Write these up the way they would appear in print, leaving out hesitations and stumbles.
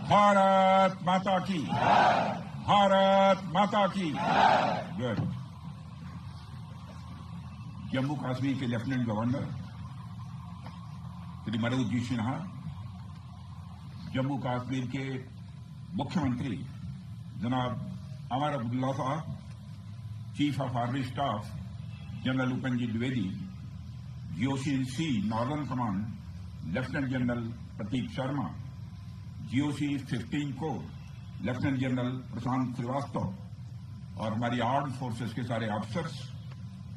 भारत माता की, भारत माता की। गुड। जम्मू कश्मीर के लेफ्टिनेंट गवर्नर श्री मनोज जी सिन्हा, जम्मू कश्मीर के मुख्यमंत्री जनाब अमर अब्दुल्ला साहब, chief of army staff general Upendra Dwivedi, GOC northern command lieutenant general Prateek Sharma, GOC 15 corps lieutenant general Prashant Srivastava और हमारी आर्म्ड फोर्सेस के सारे ऑफिसर्स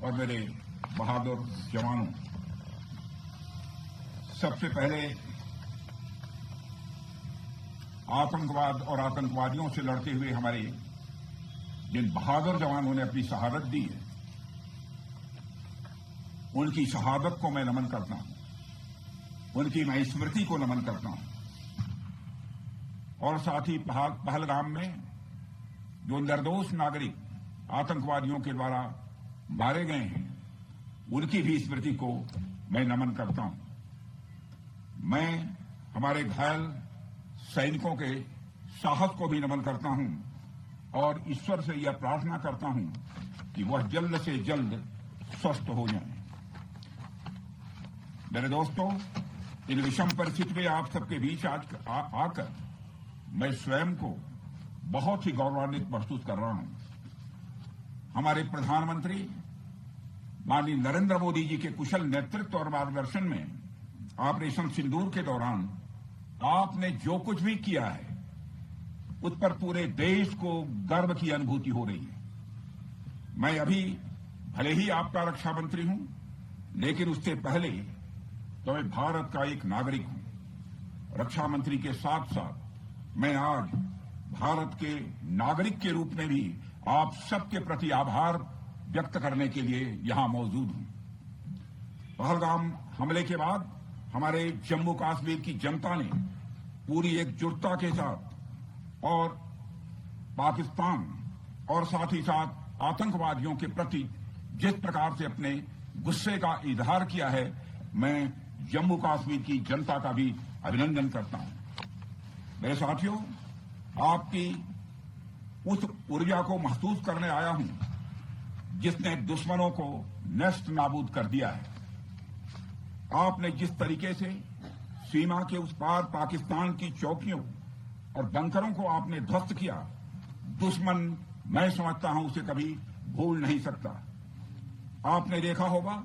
और मेरे बहादुर जवानों, सबसे पहले आतंकवाद और आतंकवादियों से लड़ते हुए हमारे जिन बहादुर जवानों ने अपनी शहादत दी है, उनकी शहादत को मैं नमन करता हूं, उनकी मैं स्मृति को नमन करता हूं। और साथ ही पहलगाम में जो निर्दोष नागरिक आतंकवादियों के द्वारा मारे गए हैं, उनकी भी स्मृति को मैं नमन करता हूं। मैं हमारे घायल सैनिकों के साहस को भी नमन करता हूं और ईश्वर से यह प्रार्थना करता हूं कि वह जल्द से जल्द स्वस्थ हो जाएं। मेरे दोस्तों, इन विषम परिस्थिति में आप सबके बीच आज आकर मैं स्वयं को बहुत ही गौरवान्वित महसूस कर रहा हूं। हमारे प्रधानमंत्री माननीय नरेंद्र मोदी जी के कुशल नेतृत्व और मार्गदर्शन में ऑपरेशन सिंदूर के दौरान आपने जो कुछ भी किया है, उस पर पूरे देश को गर्व की अनुभूति हो रही है। मैं अभी भले ही आपका रक्षा मंत्री हूं, लेकिन उससे पहले तो मैं भारत का एक नागरिक हूं। रक्षा मंत्री के साथ साथ मैं आज भारत के नागरिक के रूप में भी आप सबके प्रति आभार व्यक्त करने के लिए यहां मौजूद हूं। पहलगाम हमले के बाद हमारे जम्मू कश्मीर की जनता ने पूरी एकजुटता के साथ और पाकिस्तान और साथ ही साथ आतंकवादियों के प्रति जिस प्रकार से अपने गुस्से का इजहार किया है, मैं जम्मू कश्मीर की जनता का भी अभिनंदन करता हूं। मेरे साथियों, आपकी उस ऊर्जा को महसूस करने आया हूं जिसने दुश्मनों को नष्ट नाबूद कर दिया है। आपने जिस तरीके से सीमा के उस पार पाकिस्तान की चौकियों और बंकरों को आपने ध्वस्त किया, दुश्मन मैं समझता हूं उसे कभी भूल नहीं सकता। आपने देखा होगा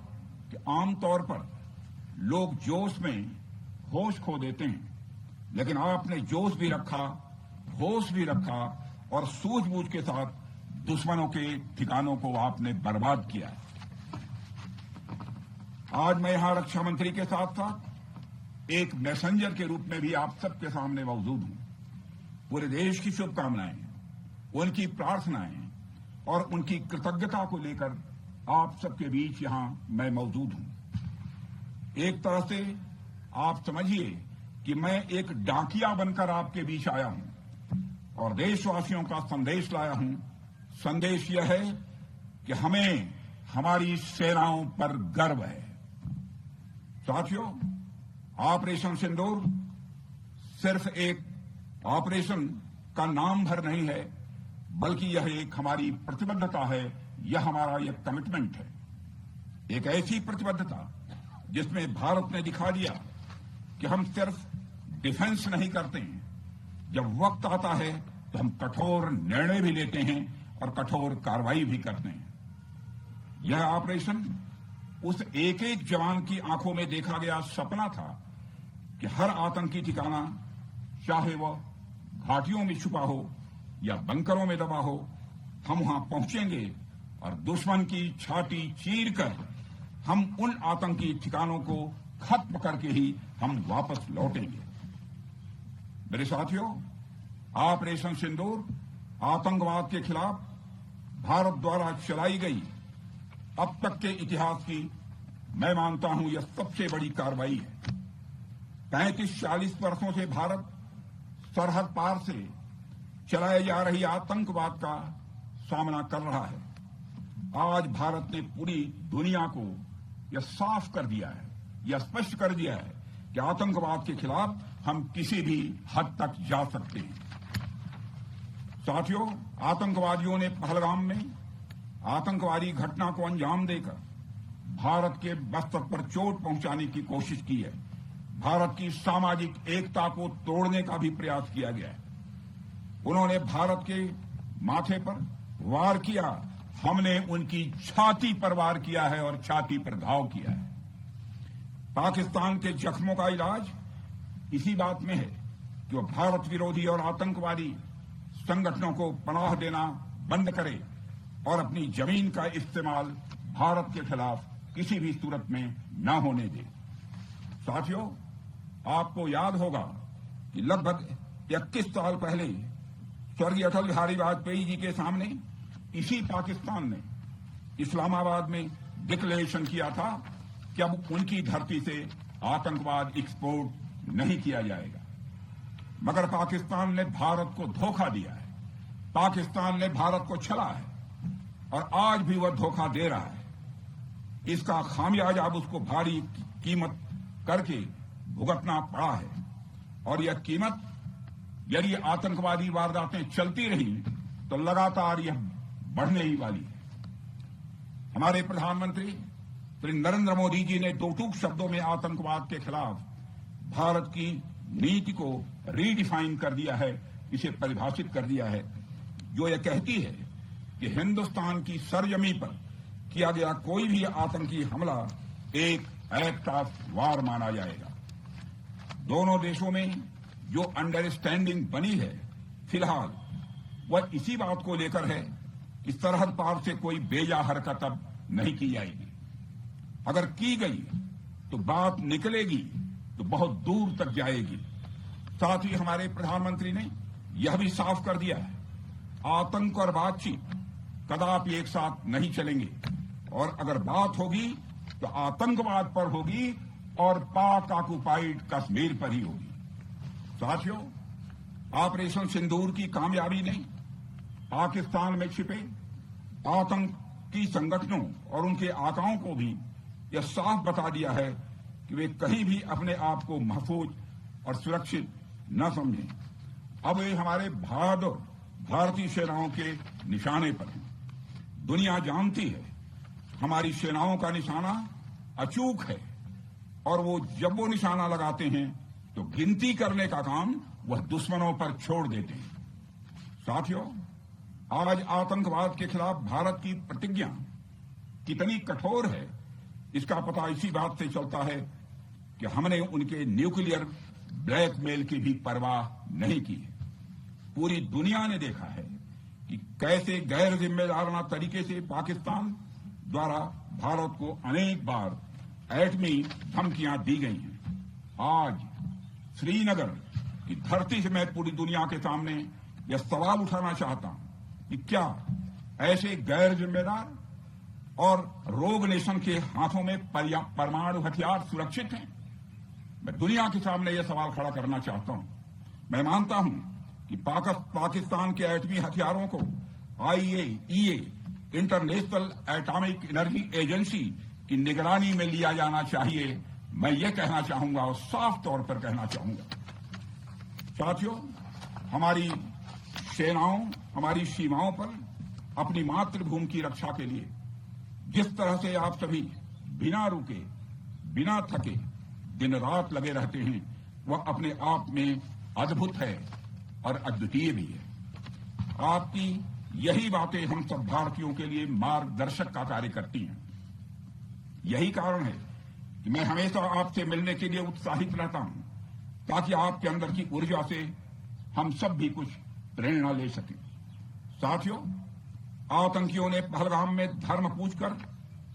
कि आमतौर पर लोग जोश में होश खो देते हैं, लेकिन आपने जोश भी रखा, होश भी रखा और सूझबूझ के साथ दुश्मनों के ठिकानों को आपने बर्बाद किया। आज मैं यहां रक्षा मंत्री के साथ साथ एक मैसेंजर के रूप में भी आप सबके सामने मौजूद हूं। पूरे देश की शुभकामनाएं, उनकी प्रार्थनाएं और उनकी कृतज्ञता को लेकर आप सबके बीच यहां मैं मौजूद हूं। एक तरह से आप समझिए कि मैं एक डाकिया बनकर आपके बीच आया हूं और देशवासियों का संदेश लाया हूं। संदेश यह है कि हमें हमारी सेनाओं पर गर्व है। साथियों, ऑपरेशन सिंदूर सिर्फ एक ऑपरेशन का नाम भर नहीं है, बल्कि यह एक हमारी प्रतिबद्धता है, यह हमारा एक कमिटमेंट है। एक ऐसी प्रतिबद्धता जिसमें भारत ने दिखा दिया कि हम सिर्फ डिफेंस नहीं करते हैं, जब वक्त आता है तो हम कठोर निर्णय भी लेते हैं और कठोर कार्रवाई भी करते हैं। यह ऑपरेशन उस एक एक जवान की आंखों में देखा गया सपना था कि हर आतंकी ठिकाना, चाहे वह घाटियों में छुपा हो या बंकरों में दबा हो, हम वहां पहुंचेंगे और दुश्मन की छाती चीरकर हम उन आतंकी ठिकानों को खत्म करके ही हम वापस लौटेंगे। मेरे साथियों, ऑपरेशन सिंदूर आतंकवाद के खिलाफ भारत द्वारा चलाई गई अब तक के इतिहास की मैं मानता हूं यह सबसे बड़ी कार्रवाई है। 35-40 वर्षों से भारत सरहद पार से चलाए जा रही आतंकवाद का सामना कर रहा है। आज भारत ने पूरी दुनिया को यह साफ कर दिया है, यह स्पष्ट कर दिया है कि आतंकवाद के खिलाफ हम किसी भी हद तक जा सकते हैं। साथियों, आतंकवादियों ने पहलगाम में आतंकवादी घटना को अंजाम देकर भारत के मस्तक पर चोट पहुंचाने की कोशिश की है। भारत की सामाजिक एकता को तोड़ने का भी प्रयास किया गया है। उन्होंने भारत के माथे पर वार किया, हमने उनकी छाती पर वार किया है और छाती पर घाव किया है। पाकिस्तान के जख्मों का इलाज इसी बात में है कि वो भारत विरोधी और आतंकवादी संगठनों को पनाह देना बंद करे और अपनी जमीन का इस्तेमाल भारत के खिलाफ किसी भी सूरत में न होने दे। साथियों, आपको याद होगा कि लगभग 21 साल पहले स्वर्गीय अटल बिहारी वाजपेयी जी के सामने इसी पाकिस्तान ने इस्लामाबाद में डिक्लेरेशन किया था कि अब उनकी धरती से आतंकवाद एक्सपोर्ट नहीं किया जाएगा। मगर पाकिस्तान ने भारत को धोखा दिया है, पाकिस्तान ने भारत को छला है और आज भी वह धोखा दे रहा है। इसका खामियाजा अब उसको भारी कीमत करके भुगतना पड़ा है और यह कीमत यदि आतंकवादी वारदातें चलती रही तो लगातार यह बढ़ने ही वाली है। हमारे प्रधानमंत्री श्री नरेंद्र मोदी जी ने दो टूक शब्दों में आतंकवाद के खिलाफ भारत की नीति को रीडिफाइन कर दिया है, इसे परिभाषित कर दिया है, जो यह कहती है कि हिंदुस्तान की सरजमी पर किया गया कोई भी आतंकी हमला एक एक्ट ऑफ वार माना जाएगा। दोनों देशों में जो अंडरस्टैंडिंग बनी है फिलहाल वह इसी बात को लेकर है कि सरहद पार से कोई बेजा हरकत अब नहीं की जाएगी। अगर की गई तो बात निकलेगी तो बहुत दूर तक जाएगी। साथ ही हमारे प्रधानमंत्री ने यह भी साफ कर दिया है, आतंक और बातचीत कदापि एक साथ नहीं चलेंगे और अगर बात होगी तो आतंकवाद पर होगी और पाक ऑक्युपाइड कश्मीर पर ही होगी। साथियों, ऑपरेशन सिंदूर की कामयाबी ने पाकिस्तान में छिपे आतंकी संगठनों और उनके आकाओं को भी यह साफ बता दिया है कि वे कहीं भी अपने आप को महफूज और सुरक्षित न समझें। अब वे हमारे बहादुर भारतीय सेनाओं के निशाने पर हैं। दुनिया जानती है हमारी सेनाओं का निशाना अचूक है और जब वो निशाना लगाते हैं तो गिनती करने का काम वह दुश्मनों पर छोड़ देते हैं। साथियों, आज आतंकवाद के खिलाफ भारत की प्रतिज्ञा कितनी कठोर है इसका पता इसी बात से चलता है कि हमने उनके न्यूक्लियर ब्लैकमेल की भी परवाह नहीं की है। पूरी दुनिया ने देखा है कि कैसे गैर जिम्मेदाराना तरीके से पाकिस्तान द्वारा भारत को अनेक बार एटमी धमकियां दी गई हैं। आज श्रीनगर की धरती से मैं पूरी दुनिया के सामने यह सवाल उठाना चाहता हूं कि क्या ऐसे गैर जिम्मेदार और रोग नेशन के हाथों में परमाणु हथियार सुरक्षित हैं? मैं दुनिया के सामने यह सवाल खड़ा करना चाहता हूं। मैं मानता हूं कि पाकिस्तान के एटमी हथियारों को IAEA international atomic energy agency की निगरानी में लिया जाना चाहिए। मैं ये कहना चाहूंगा और साफ तौर पर कहना चाहूंगा। साथियों, हमारी सेनाओं हमारी सीमाओं पर अपनी मातृभूमि की रक्षा के लिए जिस तरह से आप सभी बिना रुके बिना थके दिन रात लगे रहते हैं वह अपने आप में अद्भुत है और अद्वितीय भी है। आपकी यही बातें हम सब भारतीयों के लिए मार्गदर्शक का कार्य करती हैं। यही कारण है कि मैं हमेशा आपसे मिलने के लिए उत्साहित रहता हूं ताकि आपके अंदर की ऊर्जा से हम सब भी कुछ प्रेरणा ले सकें। साथियों, आतंकियों ने पहलगाम में धर्म पूछकर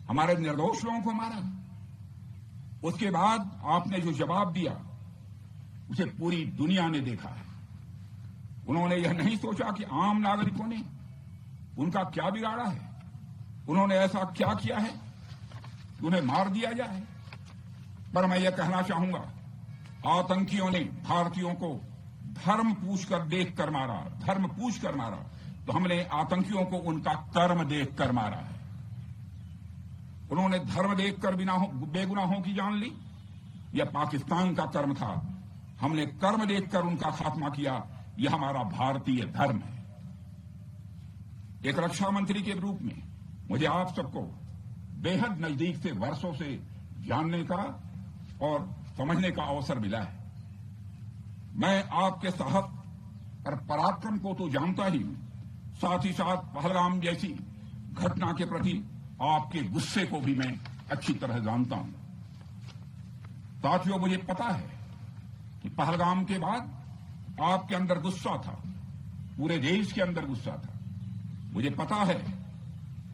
हमारे निर्दोष लोगों को मारा। उसके बाद आपने जो जवाब दिया उसे पूरी दुनिया ने देखा है। उन्होंने यह नहीं सोचा कि आम नागरिकों ने उनका क्या बिगाड़ा है, उन्होंने ऐसा क्या किया है कि उन्हें मार दिया जाए। पर मैं यह कहना चाहूंगा, आतंकियों ने भारतीयों को धर्म पूछकर देखकर मारा, धर्म पूछकर मारा, तो हमने आतंकियों को उनका कर्म देखकर मारा है। उन्होंने धर्म देखकर बेगुनाहों की जान ली। यह पाकिस्तान का कर्म था हमने कर्म देखकर उनका खात्मा किया। यह हमारा भारतीय धर्म है। एक रक्षा मंत्री के रूप में मुझे आप सबको बेहद नजदीक से वर्षों से जानने का और समझने का अवसर मिला है। मैं आपके साहस और पराक्रम को तो जानता ही हूं, साथ ही साथ पहलगाम जैसी घटना के प्रति आपके गुस्से को भी मैं अच्छी तरह जानता हूं। साथियों, मुझे पता है कि पहलगाम के बाद आपके अंदर गुस्सा था, पूरे देश के अंदर गुस्सा था। मुझे पता है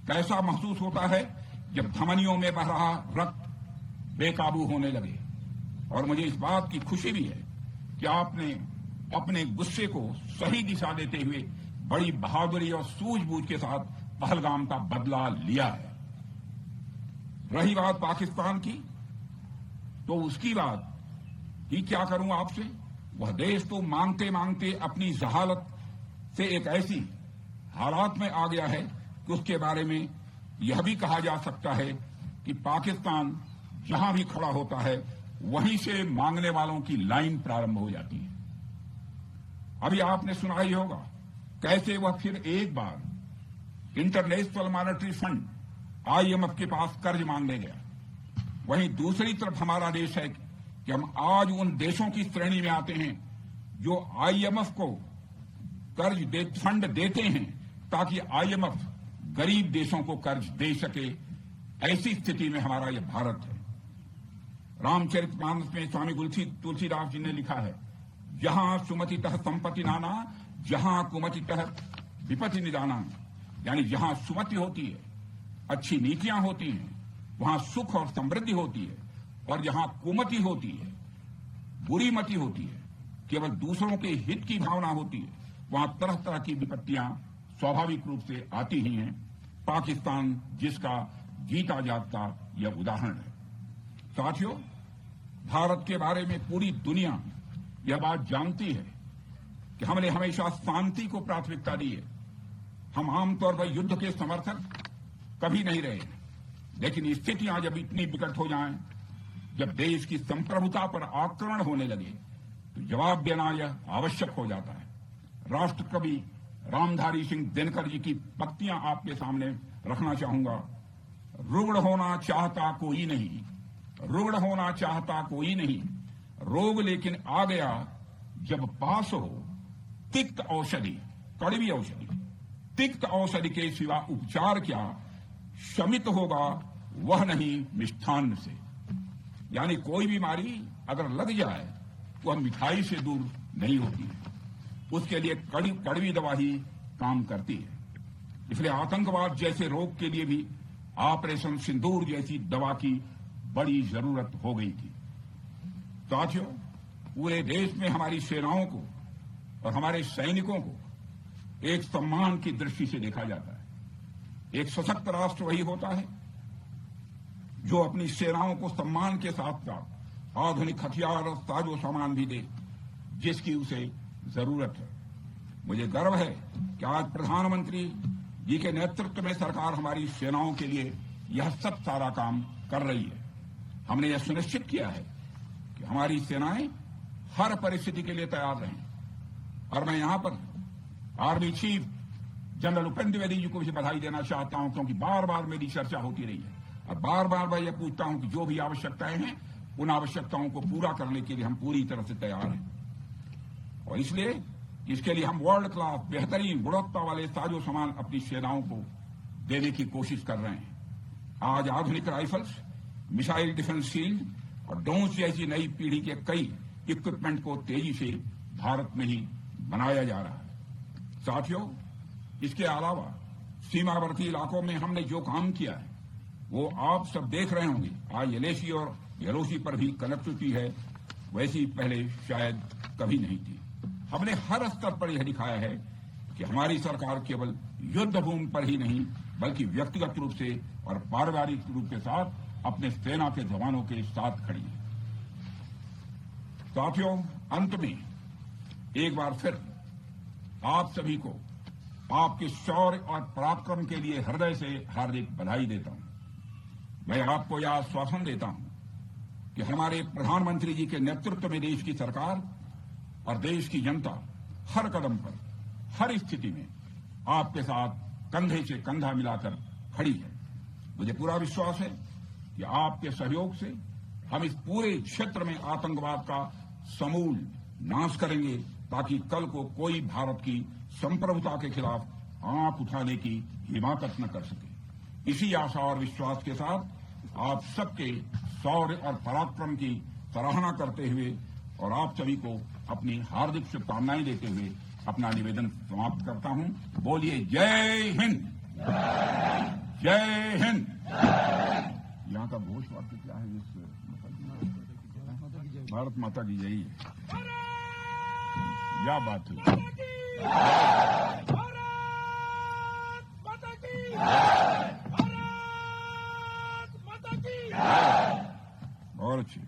कैसा महसूस होता है जब धमनियों में बह रहा रक्त बेकाबू होने लगे, और मुझे इस बात की खुशी भी है कि आपने अपने गुस्से को सही दिशा देते हुए बड़ी बहादुरी और सूझबूझ के साथ पहलगाम का बदला लिया है। रही बात पाकिस्तान की, तो उसकी बात ही क्या करूं आपसे। वह देश तो मांगते मांगते अपनी जहालत से एक ऐसी हालात में आ गया है कि उसके बारे में यह भी कहा जा सकता है कि पाकिस्तान जहां भी खड़ा होता है वहीं से मांगने वालों की लाइन प्रारंभ हो जाती है। अभी आपने सुना ही होगा कैसे वह फिर एक बार इंटरनेशनल मॉनेटरी फंड IMF के पास कर्ज मांगने गया। वहीं दूसरी तरफ हमारा देश है कि हम आज उन देशों की श्रेणी में आते हैं जो IMF को फंड देते हैं ताकि IMF गरीब देशों को कर्ज दे सके। ऐसी स्थिति में हमारा यह भारत है। रामचरितमानस में स्वामी तुलसीदास जी ने लिखा है, जहां सुमतितः संपत्ति नाना, जहां कुमतितः विपत्ति निदाना। यानी जहां सुमति होती है, अच्छी नीतियां होती हैं, वहां सुख और समृद्धि होती है, और जहां कुमति होती है, बुरी मति होती है, केवल दूसरों के हित की भावना होती है, वहां तरह तरह की विपत्तियां स्वाभाविक रूप से आती ही हैं। पाकिस्तान जिसका जीता जागता यह उदाहरण है। साथियों, भारत के बारे में पूरी दुनिया यह बात जानती है कि हमने हमेशा शांति को प्राथमिकता दी है। हम आमतौर पर युद्ध के समर्थक कभी नहीं रहे, लेकिन स्थितियां जब इतनी विकट हो जाएं, जब देश की संप्रभुता पर आक्रमण होने लगे, तो जवाब देना यह आवश्यक हो जाता है। राष्ट्र कवि रामधारी सिंह दिनकर जी की पंक्तियां आपके सामने रखना चाहूंगा। रुग्ण होना चाहता कोई नहीं, रुग्ण होना चाहता कोई नहीं, रोग लेकिन आ गया जब पास हो तिक्त औषधि, कड़वी औषधि। तिक्त औषधि के सिवा उपचार क्या, शमित होगा वह नहीं मिष्ठान्न से। यानी कोई बीमारी अगर लग जाए तो वह मिठाई से दूर नहीं होती है, उसके लिए कड़वी दवा ही काम करती है। इसलिए आतंकवाद जैसे रोग के लिए भी ऑपरेशन सिंदूर जैसी दवा की बड़ी जरूरत हो गई थी। साथियों, पूरे देश में हमारी सेनाओं को और हमारे सैनिकों को एक सम्मान की दृष्टि से देखा जाता है। एक सशक्त राष्ट्र वही होता है जो अपनी सेनाओं को सम्मान के साथ साथ आधुनिक हथियार और साजो सामान भी दे जिसकी उसे जरूरत है। मुझे गर्व है कि आज प्रधानमंत्री जी के नेतृत्व में सरकार हमारी सेनाओं के लिए यह सब सारा काम कर रही है। हमने यह सुनिश्चित किया है कि हमारी सेनाएं हर परिस्थिति के लिए तैयार रहें। और मैं यहां पर army chief general Upendra Dwivedi ji को भी बधाई देना चाहता हूं, क्योंकि बार बार मेरी चर्चा होती रही है और बार बार मैं यह पूछता हूं कि जो भी आवश्यकताएं हैं उन आवश्यकताओं को पूरा करने के लिए हम पूरी तरह से तैयार हैं। और इसलिए इसके लिए हम वर्ल्ड क्लास बेहतरीन गुणवत्ता वाले साजो सामान अपनी सेनाओं को देने की कोशिश कर रहे हैं। आज आधुनिक राइफल्स, मिसाइल डिफेंस शील्ड और ड्रोन्स जैसी नई पीढ़ी के कई इक्विपमेंट को तेजी से भारत में ही बनाया जा रहा है। साथियों, इसके अलावा सीमावर्ती इलाकों में हमने जो काम किया है वो आप सब देख रहे होंगे। आज LAC और LOC पर भी कनेक्टिविटी है, वैसी पहले शायद कभी नहीं थी। हमने हर स्तर पर यह दिखाया है कि हमारी सरकार केवल युद्ध भूमि पर ही नहीं बल्कि व्यक्तिगत रूप से और पारिवारिक रूप के साथ अपने सेना के जवानों के साथ खड़ी है। साथियों, अंत में एक बार फिर आप सभी को आपके शौर्य और पराक्रम के लिए हृदय से हार्दिक बधाई देता हूं। मैं आपको यह आश्वासन देता हूं कि हमारे प्रधानमंत्री जी के नेतृत्व में देश की सरकार और देश की जनता हर कदम पर, हर स्थिति में आपके साथ कंधे से कंधा मिलाकर खड़ी है। मुझे पूरा विश्वास है कि आपके सहयोग से हम इस पूरे क्षेत्र में आतंकवाद का समूल नाश करेंगे, ताकि कल को कोई भारत की संप्रभुता के खिलाफ आंख उठाने की हिमाकत न कर सके। इसी आशा और विश्वास के साथ आप सबके शौर्य और पराक्रम की सराहना करते हुए और आप सभी को अपनी हार्दिक शुभकामनाएं देते हुए अपना निवेदन समाप्त करता हूं। बोलिए जय हिंद, जय हिंद। यहाँ का घोष वाक्य क्या है? इस भारत माता की जय है। क्या बात है। और अच्छी